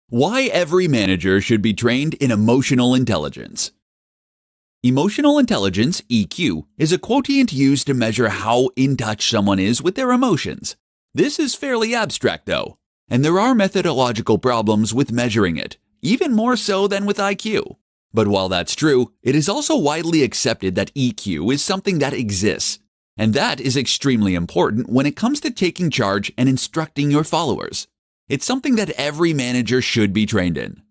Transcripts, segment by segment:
Why every manager should be trained in emotional intelligence. Emotional intelligence, EQ, is a quotient used to measure how in touch someone is with their emotions. This is fairly abstract though, and there are methodological problems with measuring it, even more so than with IQ. But while that's true, it is also widely accepted that EQ is something that exists, and that is extremely important when it comes to taking charge and instructing your followers. It's something that every manager should be trained in.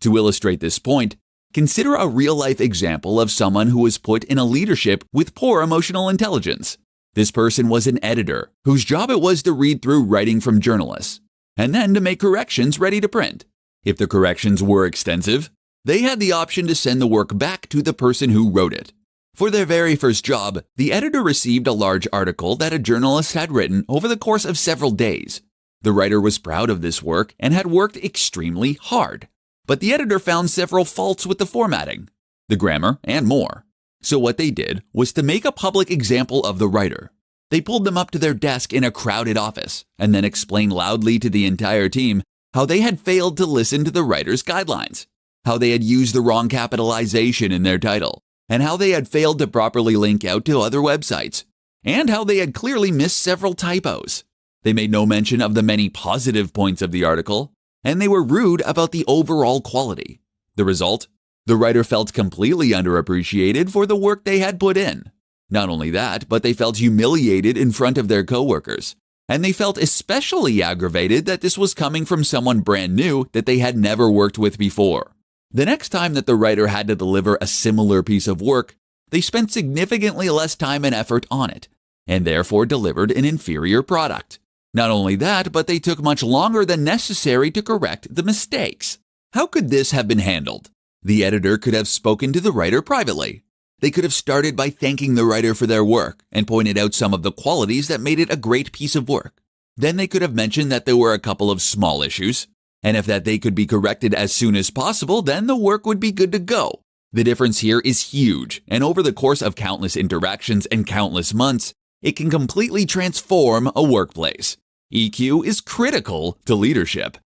To illustrate this point, consider a real-life example of someone who was put in a leadership with poor emotional intelligence. This person was an editor whose job it was to read through writing from journalists, and then to make corrections ready to print. If the corrections were extensive, they had the option to send the work back to the person who wrote it. For their very first job, the editor received a large article that a journalist had written over the course of several days. The writer was proud of this work and had worked extremely hard. But the editor found several faults with the formatting, the grammar, and more. So what they did was to make a public example of the writer. They pulled them up to their desk in a crowded office and then explained loudly to the entire team how they had failed to listen to the writer's guidelines, how they had used the wrong capitalization in their title, and how they had failed to properly link out to other websites, and how they had clearly missed several typos. They made no mention of the many positive points of the article, and they were rude about the overall quality. The result? The writer felt completely underappreciated for the work they had put in. Not only that, but they felt humiliated in front of their coworkers, and they felt especially aggravated that this was coming from someone brand new that they had never worked with before. The next time that the writer had to deliver a similar piece of work, they spent significantly less time and effort on it, and therefore delivered an inferior product. Not only that, but they took much longer than necessary to correct the mistakes. How could this have been handled? The editor could have spoken to the writer privately. They could have started by thanking the writer for their work and pointed out some of the qualities that made it a great piece of work. Then they could have mentioned that there were a couple of small issues, and if that they could be corrected as soon as possible, then the work would be good to go. The difference here is huge, and over the course of countless interactions and countless months, it can completely transform a workplace. EQ is critical to leadership.